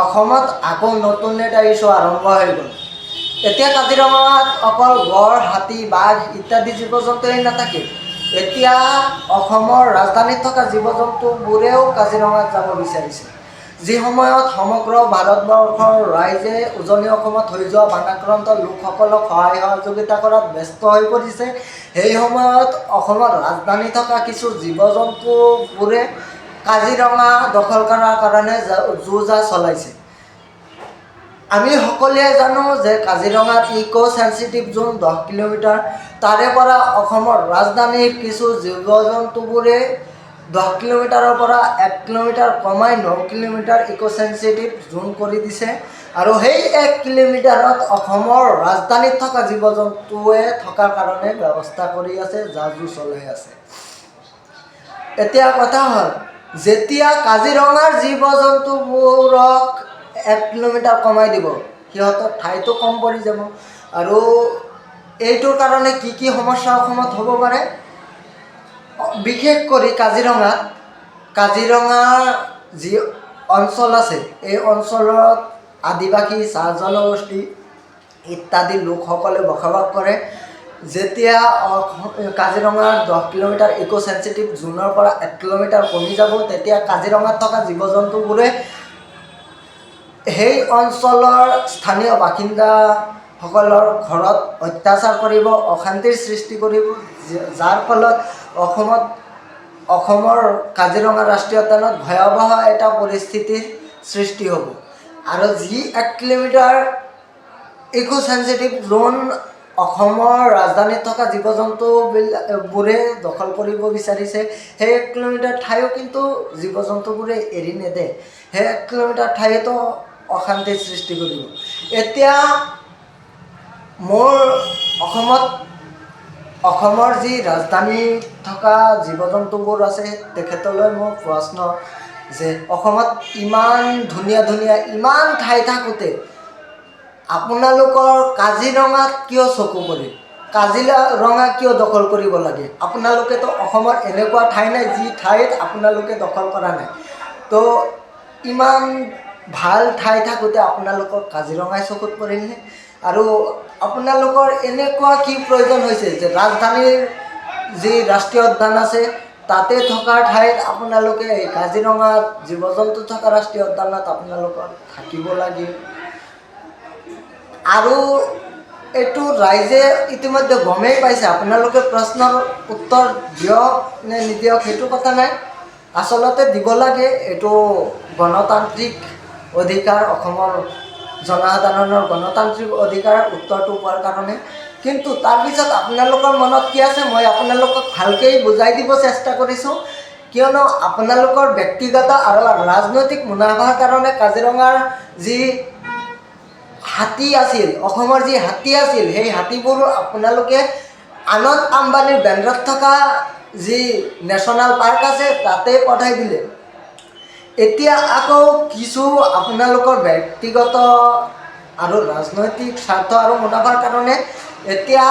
অসমত আকৌ নতুন এটা ইস্যু আৰম্ভ হৈ গ'ল। এতিয়া কাজিৰঙাত অকল গড়, হাতী, বাঘ ইত্যাদি জীৱ জন্তুৱেই নাথাকে। এতিয়া অসমৰ ৰাজধানীত থকা জীৱ জন্তুবোৰেও কাজিৰঙাত যাব বিচাৰিছে। যি সময়ত সমগ্ৰ ভাৰতবৰ্ষৰ ৰাইজে উজনি অসমত হৈ যোৱা বানাক্ৰান্ত লোকসকলক সহায় সহযোগিতা কৰাত ব্যস্ত হৈ পৰিছে, সেই সময়ত অসমৰ ৰাজধানী থকা কিছু জীৱ জন্তুবোৰে কাজিৰঙা দখল কৰাৰ কাৰণে যো-জা চলাইছে। আমি সকলোৱে জানো যে কাজিৰঙাৰ ইক' চেঞ্চিটিভ জোন 10 কিলোমিটাৰ। তাৰে পৰা অসমৰ ৰাজধানীৰ কিছু জীৱ জন্তুবোৰে 10 কিলোমিটাৰৰ পৰা 1 কিলোমিটাৰ কমাই 9 কিলোমিটাৰ ইক' চেঞ্চিটিভ জোন কৰি দিছে। আৰু সেই 1 কিলোমিটাৰত অসমৰ ৰাজধানীত থকা জীৱ জন্তুৱে থকাৰ কাৰণে ব্যৱস্থা কৰি আছে, যা-জো চলাই আছে। এতিয়া কথা হ'ল, যেতিয়া কাজিৰঙাৰ জীৱ জন্তুবোৰক 1 কিলোমিটাৰ কমাই দিব, সিহঁতৰ ঠাইটো কম পৰি যাব। আৰু এইটোৰ কাৰণে কি সমস্যা অসমত হ'ব পাৰে? বিশেষ কৰি কাজিৰঙাৰ যি অঞ্চল আছে, এই অঞ্চলত আদিবাসী, চাহ জনগোষ্ঠী ইত্যাদি লোকসকলে বসবাস কৰে। যেতিয়া কাজিৰঙাৰ 10 কিলোমিটাৰ ইক' চেঞ্চিটিভ জোনৰ পৰা 1 কিলোমিটাৰ কমি যাব, তেতিয়া কাজিৰঙাত থকা জীৱ জন্তুবোৰে সেই অঞ্চলৰ স্থানীয় বাসিন্দাসকলৰ ঘৰত অত্যাচাৰ কৰিব, অশান্তিৰ সৃষ্টি কৰিব, যাৰ ফলত অসমৰ কাজিৰঙা ৰাষ্ট্ৰীয় উদ্যানত ভয়াৱহ এটা পৰিস্থিতিৰ সৃষ্টি হ'ব। আৰু যি 1 কিলোমিটাৰ ইক' চেঞ্চিটিভ জোন অসমৰ ৰাজধানীত থকা জীৱ জন্তুবোৰে দখল কৰিব বিচাৰিছে, সেই 1 কিলোমিটাৰ ঠাইও কিন্তু জীৱ জন্তুবোৰে এৰি নেদে। সেই 1 কিলোমিটাৰ ঠাইতো অশান্তিৰ সৃষ্টি কৰিব। এতিয়া মোৰ অসমৰ যি ৰাজধানীত থকা জীৱ জন্তুবোৰ আছে, তেখেতলৈ মোৰ প্ৰশ্ন যে অসমত ইমান ধুনীয়া ইমান ঠাই থাকোঁতে আপোনালোকৰ কাজিৰঙাত কিয় চকু পৰিল? কাজিৰঙা কিয় দখল কৰিব লাগে? আপোনালোকেতো অসমৰ এনেকুৱা ঠাই নাই যি ঠাইত আপোনালোকে দখল কৰা নাই। তো ইমান ভাল ঠাই থাকোঁতে আপোনালোকৰ কাজিৰঙাই চকুত পৰিলনে? আৰু আপোনালোকৰ এনেকুৱা কি প্ৰয়োজন হৈছে যে ৰাজধানীৰ যি ৰাষ্ট্ৰীয় উদ্যান আছে, তাতে থকা ঠাইত আপোনালোকে এই কাজিৰঙাত জীৱ জন্তু থকা ৰাষ্ট্ৰীয় উদ্যানত আপোনালোকৰ থাকিব লাগে? আৰু এইটো ৰাইজে ইতিমধ্যে গমেই পাইছে। আপোনালোকে প্ৰশ্নৰ উত্তৰ দিয়ক নে নিদিয়ক সেইটো কথা নাই, আচলতে দিব লাগে। এইটো গণতান্ত্ৰিক অধিকাৰ, অসমৰ জনসাধাৰণৰ গণতান্ত্ৰিক অধিকাৰ উত্তৰটো পোৱাৰ কাৰণে। কিন্তু তাৰপিছত আপোনালোকৰ মনত কি আছে মই আপোনালোকক ভালকৈ বুজাই দিব চেষ্টা কৰিছোঁ। কিয়নো আপোনালোকৰ ব্যক্তিগত আৰু ৰাজনৈতিক মুনাফাৰ কাৰণে কাজিৰঙাৰ যি হাতী আছিল, অসমৰ যি হাতী আছিল, সেই হাতীবোৰ আপোনালোকে আনন্দ আম্বানীৰ বেণ্ডত থকা যি নেশ্যনেল পাৰ্ক আছে তাতে পঠাই দিলে। এতিয়া আকৌ কিছু আপোনালোকৰ ব্যক্তিগত আৰু ৰাজনৈতিক স্বাৰ্থ আৰু মুনাফাৰ কাৰণে এতিয়া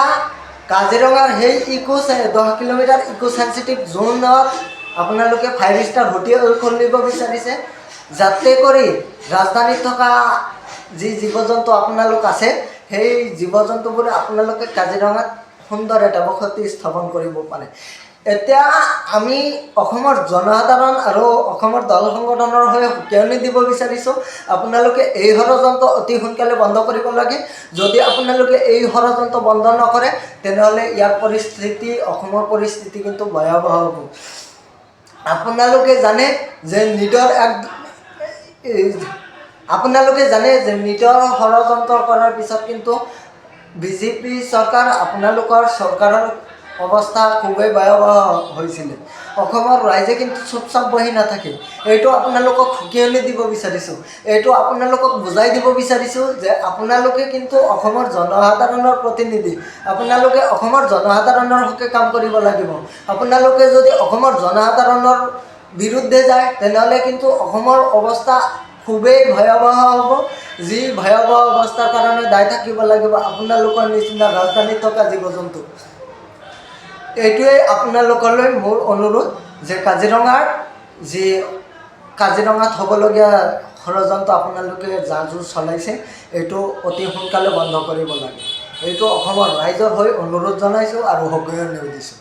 কাজিৰঙাৰ সেই 10 কিলোমিটাৰ ইক' চেঞ্চিটিভ জোনত আপোনালোকে 5 ষ্টাৰ হোটেল খুলিব বিচাৰিছে, যাতে কৰি ৰাজধানীত থকা যি জীৱ জন্তু আপোনালোক আছে, সেই জীৱ জন্তুবোৰে আপোনালোকে কাজিৰঙাত সুন্দৰ এটা বসতি স্থাপন কৰিব পাৰে। এতিয়া আমি অসমৰ জনসাধাৰণ আৰু অসমৰ দল সংগঠনৰ হৈ সকীয়নি দিব বিচাৰিছোঁ, আপোনালোকে এই ষড়যন্ত্ৰ অতি সোনকালে বন্ধ কৰিব লাগে। যদি আপোনালোকে এই ষড়যন্ত্ৰ বন্ধ নকৰে, তেনেহ'লে ইয়াৰ পৰিস্থিতি, অসমৰ পৰিস্থিতি কিন্তু ভয়াৱহ হ'ব। আপোনালোকে জানে যে নিজৰ ষড়যন্ত্ৰ কৰাৰ পিছত কিন্তু বিজেপি চৰকাৰ, আপোনালোকৰ চৰকাৰৰ অৱস্থা খুবেই ভয়াৱহ হৈছিলে। অসমৰ ৰাইজে কিন্তু চুপচাপ বহি নাথাকে। এইটো আপোনালোকক সকীয়নি দিব বিচাৰিছোঁ, এইটো আপোনালোকক বুজাই দিব বিচাৰিছোঁ যে আপোনালোকে কিন্তু অসমৰ জনসাধাৰণৰ প্ৰতিনিধি। আপোনালোকে অসমৰ জনসাধাৰণৰ হকে কাম কৰিব লাগিব। আপোনালোকে যদি অসমৰ জনসাধাৰণৰ বিৰুদ্ধে যায়, তেনেহ'লে কিন্তু অসমৰ অৱস্থা খুবেই ভয়াৱহ হ'ব। যি ভয়াৱহ অৱস্থাৰ কাৰণে দায়ী থাকিব লাগিব আপোনালোকৰ নিচিনা ৰাজধানীত থকা জীৱ জন্তু। এইটোৱেই আপোনালোকলৈ মোৰ অনুৰোধ যে কাজিৰঙাত হ'বলগীয়া ষড়যন্ত্ৰ আপোনালোকে যা যোৰ চলাইছে এইটো অতি সোনকালে বন্ধ কৰিব লাগে। এইটো অসমৰ ৰাইজৰ হৈ অনুৰোধ জনাইছোঁ আৰু সক্ৰিয় নিয়োগ দিছোঁ।